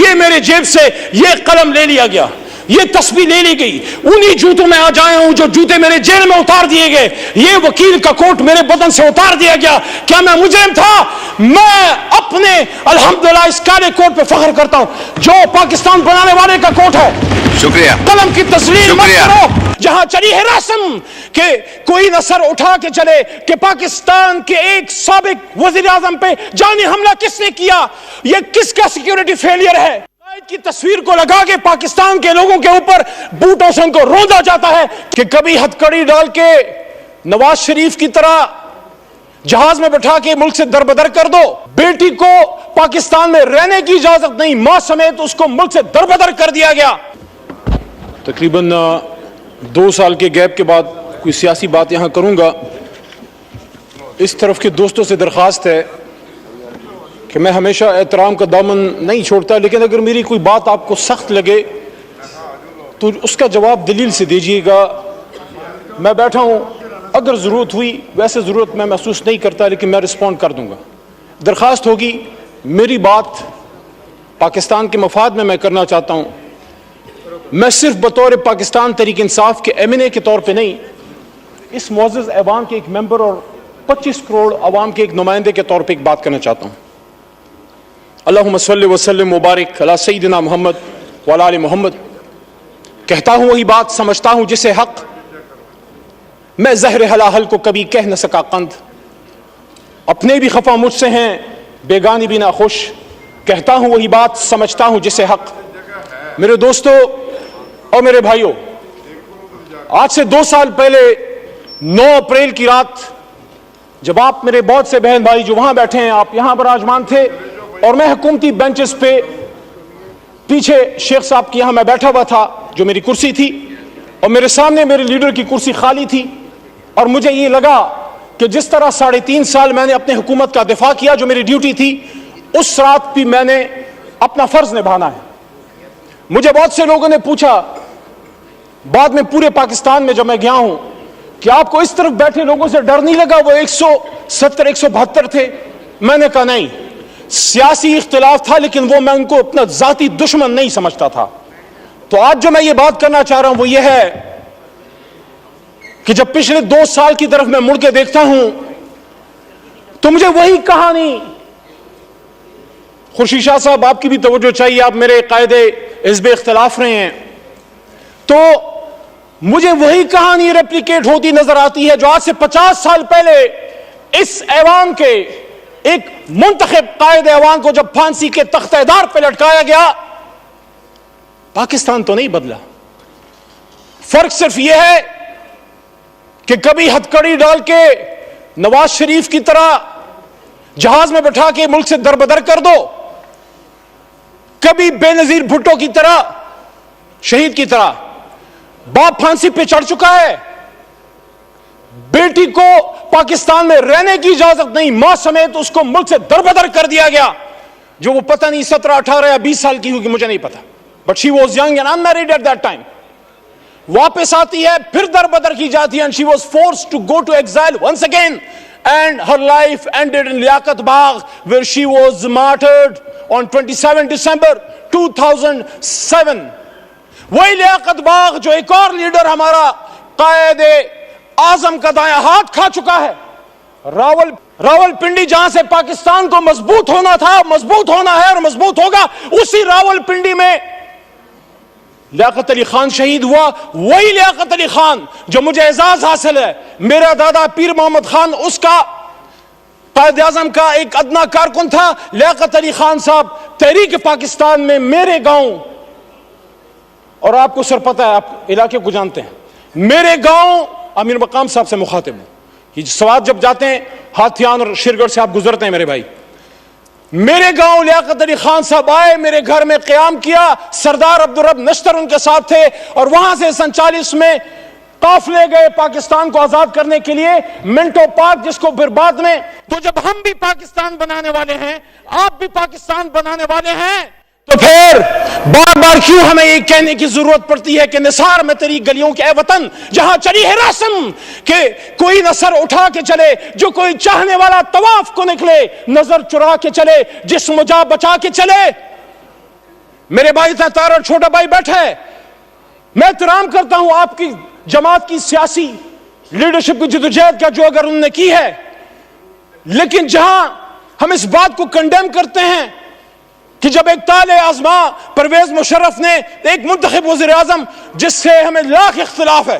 یہ میرے جیب سے یہ قلم لے لیا گیا, یہ تسبیح لے لی گئی, انہی جوتوں میں آج آیا ہوں جو جوتے میرے جیل میں اتار دیے گئے, یہ وکیل کا کوٹ میرے بدن سے اتار دیا گیا. کیا میں مجرم تھا؟ میں اپنے الحمدللہ اس کالے کوٹ پہ فخر کرتا ہوں جو پاکستان بنانے والے کا کوٹ ہے. شکریہ. قلم کی تسلیم مت کرو. جہاں چلی ہے رسم کہ کوئی نہ سر اٹھا کے چلے کہ پاکستان کے ایک سابق وزیر اعظم پہ جانی حملہ کس نے کیا, یہ کس کا سیکیورٹی فیلئر ہے. کی تصویر کو لگا کے پاکستان کے لوگوں کے اوپر بوٹوں سے ان کو روندا جاتا ہے کہ کبھی ہتھکڑی ڈال کے نواز شریف کی طرح جہاز میں بٹھا کے ملک سے دربدر کر دو. بیٹی کو پاکستان میں رہنے کی اجازت نہیں, ماں سمیت اس کو ملک سے دربدر کر دیا گیا. تقریباً 2 سال کے گیپ کے بعد کوئی سیاسی بات یہاں کروں گا. اس طرف کے دوستوں سے درخواست ہے کہ میں ہمیشہ احترام کا دامن نہیں چھوڑتا, لیکن اگر میری کوئی بات آپ کو سخت لگے تو اس کا جواب دلیل سے دیجیے گا. میں بیٹھا ہوں, اگر ضرورت ہوئی, ویسے ضرورت میں محسوس نہیں کرتا لیکن میں رسپونڈ کر دوں گا. درخواست ہوگی میری بات پاکستان کے مفاد میں کرنا چاہتا ہوں. میں صرف بطور پاکستان تحریک انصاف کے MNA کے طور پہ نہیں, اس معزز ایوان کے ایک ممبر اور 25 کروڑ عوام کے ایک نمائندے کے طور پہ ایک بات کرنا چاہتا ہوں. اللہم صلی وسلم مبارک علی سیدنا محمد وعلی آل محمد. کہتا ہوں وہی بات, سمجھتا ہوں جسے حق, میں زہر حلاحل کو کبھی کہہ نہ سکا قند. اپنے بھی خفا مجھ سے ہیں, بیگانی بھی نہ خوش. کہتا ہوں وہی بات, سمجھتا ہوں جسے حق. میرے دوستو اور میرے بھائیوں, آج سے 2 سال پہلے 9 اپریل کی رات جب آپ میرے بہت سے بہن بھائی جو وہاں بیٹھے ہیں, آپ یہاں براجمان تھے اور میں حکومتی بینچز پہ پیچھے شیخ صاحب کی یہاں میں بیٹھا ہوا تھا جو میری کرسی تھی, اور میرے سامنے میرے لیڈر کی کرسی خالی تھی. اور مجھے یہ لگا کہ جس طرح 3.5 سال میں نے اپنے حکومت کا دفاع کیا جو میری ڈیوٹی تھی, اس رات بھی میں نے اپنا فرض نبھانا ہے. مجھے بہت سے لوگوں نے پوچھا بعد میں پورے پاکستان میں جب میں گیا ہوں کہ آپ کو اس طرف بیٹھے لوگوں سے ڈر نہیں لگا, وہ 170 172 تھے. میں نے کہا نہیں, سیاسی اختلاف تھا لیکن وہ میں ان کو اپنا ذاتی دشمن نہیں سمجھتا تھا. تو آج جو میں یہ بات کرنا چاہ رہا ہوں وہ یہ ہے کہ جب پچھلے 2 سال کی طرف میں مڑ کے دیکھتا ہوں تو مجھے وہی کہانی, خورشید شاہ صاحب آپ کی بھی توجہ چاہیے, آپ میرے قائد حزب اختلاف رہے ہیں, تو مجھے وہی کہانی ریپلیکیٹ ہوتی نظر آتی ہے جو آج سے 50 سال پہلے اس ایوان کے ایک منتخب قائد ایوان کو جب پھانسی کے تختہ دار پہ لٹکایا گیا. پاکستان تو نہیں بدلا, فرق صرف یہ ہے کہ کبھی ہتھکڑی ڈال کے نواز شریف کی طرح جہاز میں بٹھا کے ملک سے دربدر کر دو, کبھی بے نظیر بھٹو کی طرح, شہید کی طرح. باپ پھانسی پہ چڑھ چکا ہے, بیٹی کو پاکستان میں رہنے کی اجازت نہیں, ماں سمیت اس کو ملک سے دربدر کر دیا گیا, جو وہ پتہ نہیں 17 18 یا 20 سال کی ہوگی, مجھے نہیں پتا, but she was young and unmarried at that time. واپس آتی ہے, پھر دربدر کی جاتی ہے, and she was forced to go to exile once again, and her life ended in Liaquat Bagh where she was martyred on 27 December 2007. وہی لیاقت باغ جو ایک اور لیڈر ہمارا قائد اعظم کا دایاں ہاتھ کھا چکا ہے, راول پنڈی, جہاں سے پاکستان کو مضبوط ہونا تھا, مضبوط ہونا ہے اور مضبوط ہوگا, اسی راول پنڈی میں لیاقت علی خان شہید ہوا. وہی لیاقت علی خان جو مجھے اعزاز حاصل ہے, میرا دادا پیر محمد خان اس کا قائد اعظم کا ایک ادنا کارکن تھا. لیاقت علی خان صاحب تحریک پاکستان میں میرے گاؤں, اور آپ کو سر پتہ ہے, آپ علاقے کو جانتے ہیں, میرے گاؤں امیر مقام صاحب سے مخاطب ہوں. یہ سوات جب جاتے ہیں ہاتھیان اور شیرگڑھ سے آپ گزرتے ہیں میرے بھائی, میرے گاؤں لیاقت علی خان صاحب آئے, میرے گھر میں قیام کیا, سردار عبدالرب نشتر ان کے ساتھ تھے, اور وہاں سے 47 میں قافلے گئے پاکستان کو آزاد کرنے کے لیے, منٹو پارک جس کو پھر بعد میں. تو جب ہم بھی پاکستان بنانے والے ہیں, آپ بھی پاکستان بنانے والے ہیں, تو پھر بار بار کیوں ہمیں یہ کہنے کی ضرورت پڑتی ہے کہ نثار میں تیری گلیوں کے اے وطن جہاں چلی ہے رسم کہ کوئی نہ سر اٹھا کے چلے, جو کوئی چاہنے والا طواف کو نکلے, نظر چرا کے چلے, جسم جا بچا کے چلے. میرے بھائی تار اور چھوٹا بھائی بیٹھا ہے. میں احترام کرتا ہوں آپ کی جماعت کی سیاسی لیڈرشپ کی جدوجہد کا جو اگر انہوں نے کی ہے, لیکن جہاں ہم اس بات کو کنڈیم کرتے ہیں کہ جب ایک طالع آزما پرویز مشرف نے ایک منتخب وزیر اعظم جس سے ہمیں لاکھ اختلاف ہے,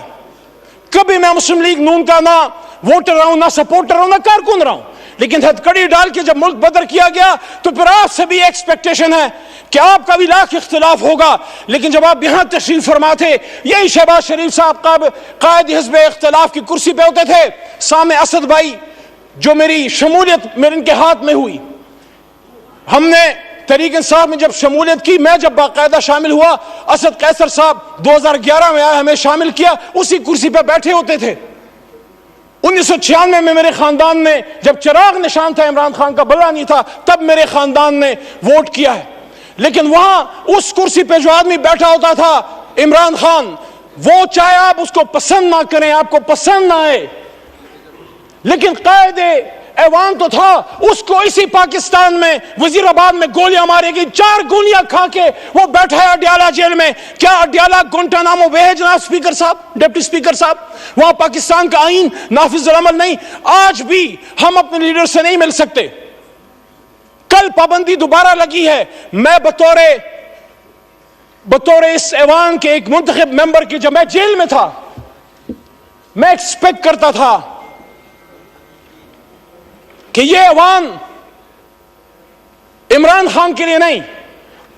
کبھی میں مسلم لیگ نون کا نہ ووٹر رہا ہوں نہ سپورٹر رہا ہوں نہ کارکن رہا ہوں, لیکن ہتھکڑی ڈال کے جب ملک بدر کیا گیا تو پھر آپ سے بھی ایکسپیکٹیشن ہے کہ آپ کا بھی لاکھ اختلاف ہوگا. لیکن جب آپ یہاں تشریف فرما تھے, یہی شہباز شریف صاحب قائد حزب اختلاف کی کرسی پہ ہوتے تھے, سامنے اسد بھائی جو میری شمولیت میرے ان کے ہاتھ میں ہوئی, ہم نے تحریک انصاف میں جب شمولیت کی, میں جب باقاعدہ شامل ہوا, اسد قیصر صاحب 2011 میں آئے, ہمیں شامل کیا, اسی کرسی پہ بیٹھے ہوتے تھے. 1996 میں میرے خاندان نے, جب چراغ نشان تھا عمران خان کا بلا نہیں تھا, تب میرے خاندان نے ووٹ کیا ہے. لیکن وہاں اس کرسی پہ جو آدمی بیٹھا ہوتا تھا عمران خان, وہ چاہے آپ اس کو پسند نہ کریں, آپ کو پسند نہ آئے, لیکن قائد ایوان تو تھا. اس کو اسی پاکستان میں وزیر آباد میں گولیاں مارے گئی, 4 گولیاں کھا کے وہ بیٹھا ہے اڈیالہ جیل میں. کیا اڈیالہ گونٹانامو بے ہے جناب اسپیکر صاحب, ڈپٹی اسپیکر صاحب؟ وہاں پاکستان کا آئین نافذ العمل نہیں. آج بھی ہم اپنے لیڈر سے نہیں مل سکتے. کل پابندی دوبارہ لگی ہے. میں بطور اس ایوان کے ایک منتخب ممبر کی, جب میں جیل میں تھا, میں ایکسپیکٹ کرتا تھا کہ یہ ایوان عمران خان کے لیے نہیں,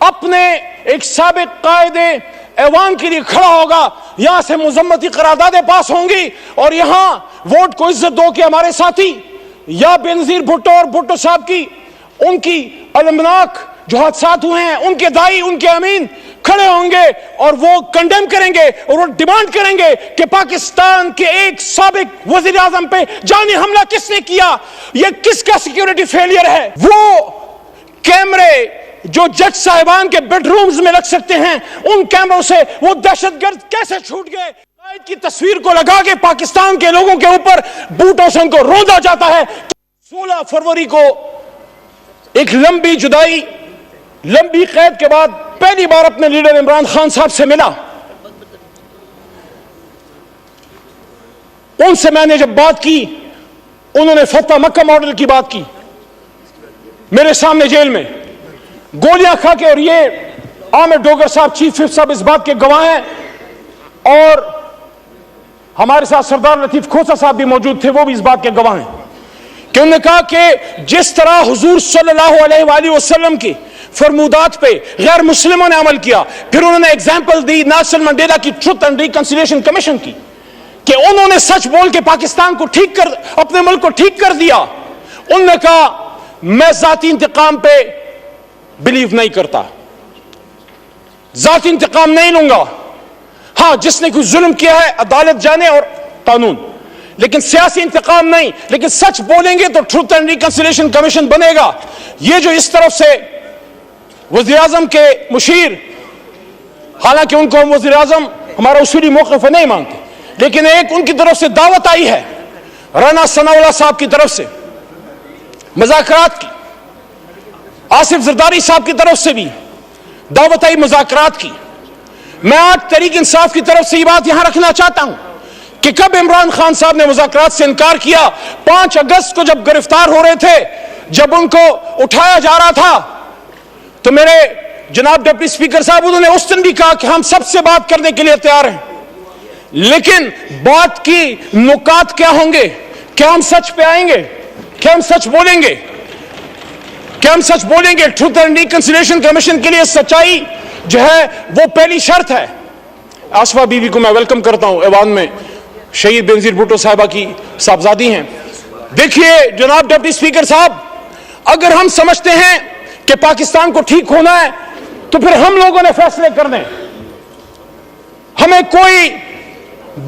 اپنے ایک سابق قائد ایوان کے لیے کھڑا ہوگا. یہاں سے مذمتی قراردادیں پاس ہوں گی اور یہاں ووٹ کو عزت دو کہ ہمارے ساتھی یا بینظیر بھٹو اور بھٹو صاحب کی ان کی المناک جو حادثات ہوئے ہیں, ان کے دائی, ان کے امین کھڑے ہوں گے اور وہ کنڈیم کریں گے اور وہ ڈیمانڈ کریں گے کہ پاکستان کے ایک سابق وزیر اعظم پہ جانی حملہ کس نے کیا, یہ کس کا سیکیورٹی فیلئر ہے. وہ کیمرے جو جج صاحبان کے بیڈ رومز میں لگ سکتے ہیں, ان کیمروں سے وہ دہشت گرد کیسے چھوٹ گئے؟ قائد کی تصویر کو لگا کے پاکستان کے لوگوں کے اوپر بوٹوں سے ان کو روندا جاتا ہے. 16 فروری کو ایک لمبی جدائی, لمبی قید کے بعد پہلی بار اپنے لیڈر عمران خان صاحب سے ملا. ان سے میں نے جب بات کی, انہوں نے فتح مکہ ماڈل کی بات کی میرے سامنے جیل میں, گولیاں کھا کے. اور یہ عامر ڈوگر صاحب, چیف وپ صاحب اس بات کے گواہ ہیں, اور ہمارے ساتھ سردار لطیف کھوسا صاحب بھی موجود تھے, وہ بھی اس بات کے گواہ ہیں کہ انہوں نے کہا کہ جس طرح حضور صلی اللہ علیہ وآلہ وسلم کی فرمودات پہ غیر مسلموں نے عمل کیا. پھر انہوں نے ایگزامپل دی نیلسن منڈیلا کی ٹروتھ اینڈ ریکنسیلیشن کمیشن کی, کہ انہوں نے سچ بول کے پاکستان کو ٹھیک کر, اپنے ملک کو ٹھیک کر دیا. انہوں نے کہا میں ذاتی انتقام پہ بلیو نہیں کرتا, ذاتی انتقام نہیں لوں گا. ہاں, جس نے کوئی ظلم کیا ہے عدالت جانے اور قانون, لیکن سیاسی انتقام نہیں. لیکن سچ بولیں گے تو ٹروتھ اینڈ ریکنسیلیشن کمیشن بنے گا. یہ جو اس طرف سے وزیر اعظم کے مشیر, حالانکہ ان کو ہم وزیر اعظم ہمارا اصولی موقف ہے نہیں مانتے, لیکن ایک ان کی طرف سے دعوت آئی ہے, رانا ثناء اللہ صاحب کی طرف سے مذاکرات کی, آصف زرداری صاحب کی طرف سے بھی دعوت آئی مذاکرات کی. میں آج تحریک انصاف کی طرف سے یہ بات یہاں رکھنا چاہتا ہوں کہ کب عمران خان صاحب نے مذاکرات سے انکار کیا؟ 5 اگست کو جب گرفتار ہو رہے تھے, جب ان کو اٹھایا جا رہا تھا, تو میرے جناب ڈپٹی اسپیکر صاحب, انہوں نے اس دن بھی کہا کہ ہم سب سے بات کرنے کے لیے تیار ہیں, لیکن بات کی نکات کیا ہوں گے؟ کیا ہم سچ پہ آئیں گے؟ کیا ہم سچ بولیں گے؟ کیا ہم سچ بولیں گے؟ ٹروتھ اینڈ ریکنسیلیشن کمیشن کے لیے سچائی جو ہے وہ پہلی شرط ہے. آصفہ بی بی کو میں ویلکم کرتا ہوں, ایوان میں شہید بینظیر بھٹو صاحبہ کی صاحبزادی ہیں. دیکھیے جناب ڈپٹی اسپیکر صاحب, اگر ہم سمجھتے ہیں کہ پاکستان کو ٹھیک ہونا ہے تو پھر ہم لوگوں نے فیصلے کرنے. ہمیں کوئی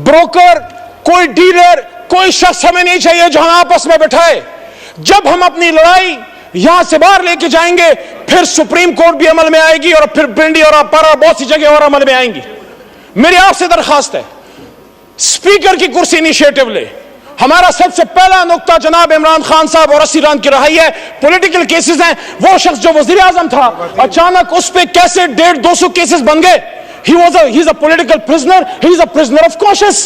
بروکر, کوئی ڈیلر, کوئی شخص ہمیں نہیں چاہیے جو ہم آپس میں بٹھائے. جب ہم اپنی لڑائی یہاں سے باہر لے کے جائیں گے, پھر سپریم کورٹ بھی عمل میں آئے گی, اور پھر پنڈی اور اپارا بہت سی جگہ اور عمل میں آئیں گی. میری آپ سے درخواست ہے, اسپیکر کی کرسی انیشیٹو لے. ہمارا سب سے پہلا نقطہ جناب عمران خان صاحب اور اسیران کی رہائی ہے. پولیٹیکل کیسز ہیں. وہ شخص جو وزیر اعظم تھا اچانک اس پہ کیسے 150-200 کیسز بن گئے. He's a political prisoner. He's a prisoner of conscience.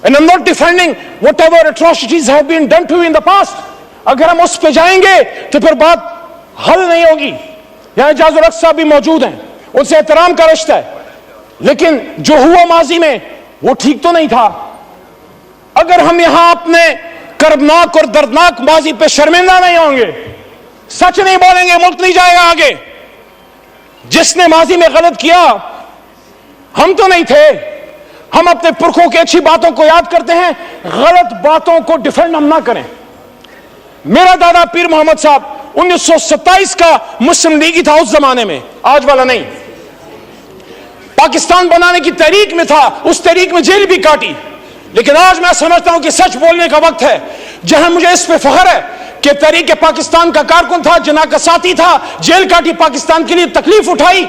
And I'm not defending whatever atrocities have been done to you in the past. اگر ہم اس پہ جائیں گے تو پھر بات حل نہیں ہوگی. یہاں اعجاز الحق صاحب بھی موجود ہیں, ان سے احترام کا رشتہ ہے, لیکن جو ہوا ماضی میں وہ ٹھیک تو نہیں تھا. اگر ہم یہاں اپنے کربناک اور دردناک ماضی پہ شرمندہ نہیں ہوں گے, سچ نہیں بولیں گے, ملک نہیں جائے گا آگے. جس نے ماضی میں غلط کیا ہم تو نہیں تھے. ہم اپنے پرکھوں کی اچھی باتوں کو یاد کرتے ہیں, غلط باتوں کو ڈیفینڈ ہم نہ کریں. میرا دادا پیر محمد صاحب 1927 کا مسلم لیگی تھا اس زمانے میں, آج والا نہیں. پاکستان بنانے کی تحریک میں تھا, اس تحریک میں جیل بھی کاٹی. لیکن آج میں سمجھتا ہوں کہ سچ بولنے کا وقت ہے. جہاں مجھے اس پہ فخر ہے کہ تحریک پاکستان کا کارکن تھا, جناح کا ساتھی تھا, جیل کاٹی, پاکستان کے لیے تکلیف اٹھائی,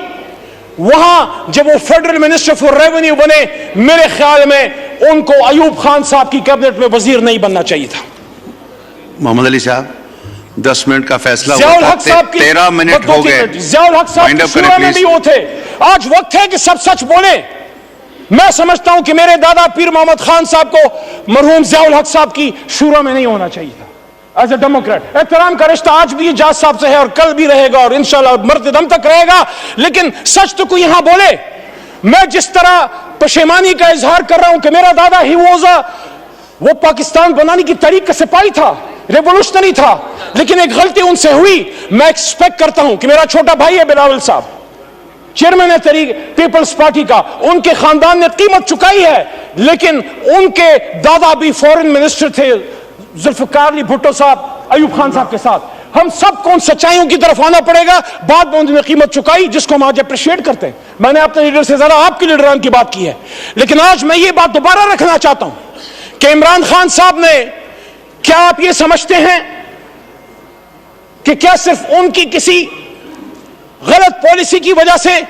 وہاں جب وہ فیڈرل منسٹر فور ریونیو بنے, میرے خیال میں ان کو ایوب خان صاحب کی کیبنٹ میں وزیر نہیں بننا چاہیے تھا. محمد علی صاحب 10 منٹ کا فیصلہ ضیاء ہوا الحق تھا, صاحب کی 13 منٹ ہو گئے. ضیاء الحق صاحب شورا میں بھی وہ تھے. آج وقت ہے کہ سب سچ بولیں. میں سمجھتا ہوں کہ میرے دادا پیر محمد خان صاحب کو مرحوم ضیاء الحق صاحب کی شورا میں نہیں ہونا چاہیے تھا. ایز اے ڈیموکریٹ احترام کا رشتہ آج بھی اعجاز صاحب سے ہے اور کل بھی رہے گا اور انشاءاللہ مرتے دم تک رہے گا. لیکن سچ تو کوئی یہاں بولے. میں جس طرح پشیمانی کا اظہار کر رہا ہوں کہ میرا دادا وہ پاکستان بنانے کی تحریک کا سپاہی تھا, ریولوشنری تھا, لیکن ایک غلطی ان سے ہوئی. میں ایکسپیکٹ کرتا ہوں کہ میرا چھوٹا بھائی ہے بلاول صاحب, چیئرمین ہے تحریک پیپلز پارٹی کا, ان کے خاندان نے قیمت چکائی ہے, لیکن ان کے دادا بھی فورن منسٹر تھے ذوالفقار علی بھٹو صاحب ایوب خان صاحب کے ساتھ. ہم سب کو ان سچائیوں کی طرف آنا پڑے گا. بعد میں انہوں نے قیمت چکائی جس کو ہم آج اپریشیٹ کرتے ہیں. میں نے اپنے لیڈر سے زیادہ آپ کے لیڈران کی بات کی ہے, لیکن آج میں یہ بات دوبارہ رکھنا چاہتا ہوں کہ عمران خان صاحب نے, کیا آپ یہ سمجھتے ہیں کہ کیا صرف ان کی کسی غلط پالیسی کی وجہ سے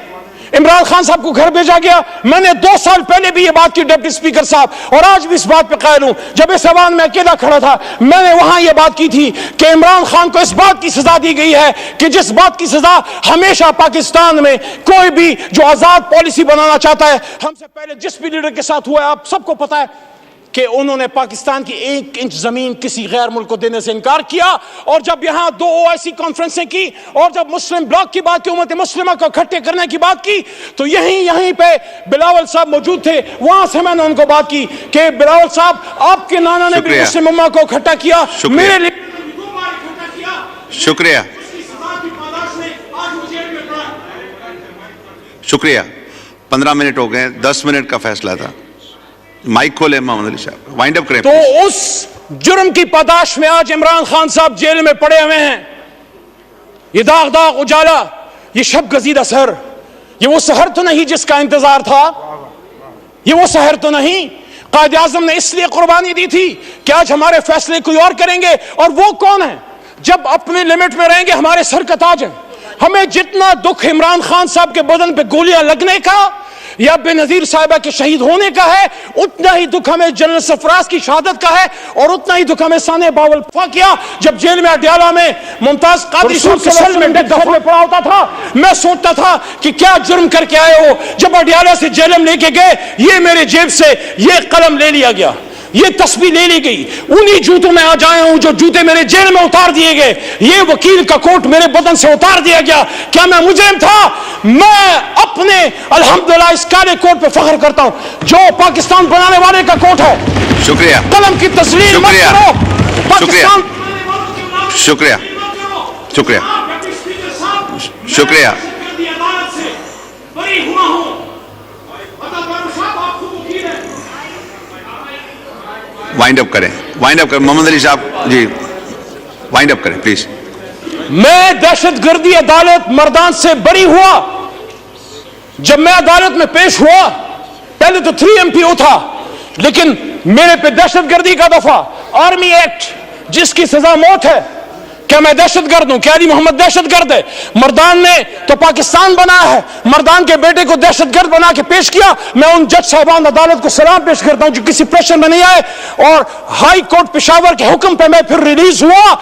عمران خان صاحب کو گھر بھیجا گیا؟ میں نے 2 سال پہلے بھی یہ بات کی ڈپٹی اسپیکر صاحب, اور آج بھی اس بات پہ قائل ہوں. جب اس ایوان میں اکیلا کھڑا تھا میں نے وہاں یہ بات کی تھی کہ عمران خان کو اس بات کی سزا دی گئی ہے کہ جس بات کی سزا ہمیشہ پاکستان میں کوئی بھی جو آزاد پالیسی بنانا چاہتا ہے, ہم سے پہلے جس بھی لیڈر کے ساتھ ہوا ہے آپ سب کو پتا ہے کہ انہوں نے پاکستان کی 1 انچ زمین کسی غیر ملک کو دینے سے انکار کیا. اور جب یہاں 2 OIC کانفرنسیں کی اور جب مسلم بلاک کی بات کی, امت مسلمہ کو اکٹھے کرنے کی بات کی, تو یہیں پہ بلاول صاحب موجود تھے. وہاں سے میں نے ان کو بات کی کہ بلاول صاحب آپ کے نانا نے بھی مسلم امہ کو اکٹھا کیا, میرے لیے 2 بار اکٹھا کیا. شکریہ, شکریہ. 15 منٹ ہو گئے, 10 منٹ کا فیصلہ تھا. مائک کھولے محمد علی صاحب, وائنڈ اپ کریں. تو اس جرم کی پاداش میں آج عمران خان صاحب جیل میں پڑے ہوئے ہیں. یہ داغ اجالا, یہ شب گزیدہ سحر, یہ وہ سحر تو نہیں جس کا انتظار تھا, یہ وہ سحر تو نہیں. قائد اعظم نے اس لیے قربانی دی تھی کہ آج ہمارے فیصلے کوئی اور کریں گے. اور وہ کون ہیں جب اپنے لمٹ میں رہیں گے ہمارے سر کا تاج ہیں. ہمیں جتنا دکھ عمران خان صاحب کے بدن پہ گولیاں لگنے کا یا بے نظیر صاحبہ کے شہید ہونے کا ہے, اتنا ہی دکھ ہمیں جنرل سرفراز کی شہادت کا ہے, اور اتنا ہی دکھ ہمیں ثانیہ باول کیا جب جیل میں اڈیالہ میں ممتاز قادری صاحب کے سیل میں دفعہ پڑا ہوتا تھا. میں سوچتا تھا کہ کیا جرم کر کے آئے ہو. جب اڈیالہ سے جیلم لے کے گئے, یہ میرے جیب سے یہ قلم لے لیا گیا, یہ تسبیح لے لی گئی, انہی جوتوں میں آج آیا ہوں جو جوتے میرے جیل میں اتار دیے گئے, یہ وکیل کا کوٹ میرے بدن سے اتار دیا گیا. کیا میں مجرم تھا؟ میں اپنے الحمدللہ اس کالے کوٹ پہ فخر کرتا ہوں جو پاکستان بنانے والے کا کوٹ ہے. شکریہ. قلم کی تسلیم مت کرو. پاکستان شکریہ, شکریہ, شکریہ. وائنڈ اپ کریں, وائنڈ اپ کریں. محمد علی صاحب جی وائنڈ اپ کریں پلیز. میں دہشت گردی عدالت مردان سے بری ہوا. جب میں عدالت میں پیش ہوا پہلے تو 3 MPO تھا, لیکن میرے پہ دہشت گردی کا دفعہ, آرمی ایکٹ جس کی سزا موت ہے, کیا میں دہشت گرد ہوں؟ کیا علی محمد دہشت گرد ہے؟ مردان نے تو پاکستان بنایا ہے، مردان کے بیٹے کو دہشت گرد بنا کے پیش کیا. میں ان جج صاحبان عدالت کو سلام پیش کرتا ہوں جو کسی پریشر میں نہیں آئے، اور ہائی کورٹ پشاور کے حکم پہ میں پھر ریلیز ہوا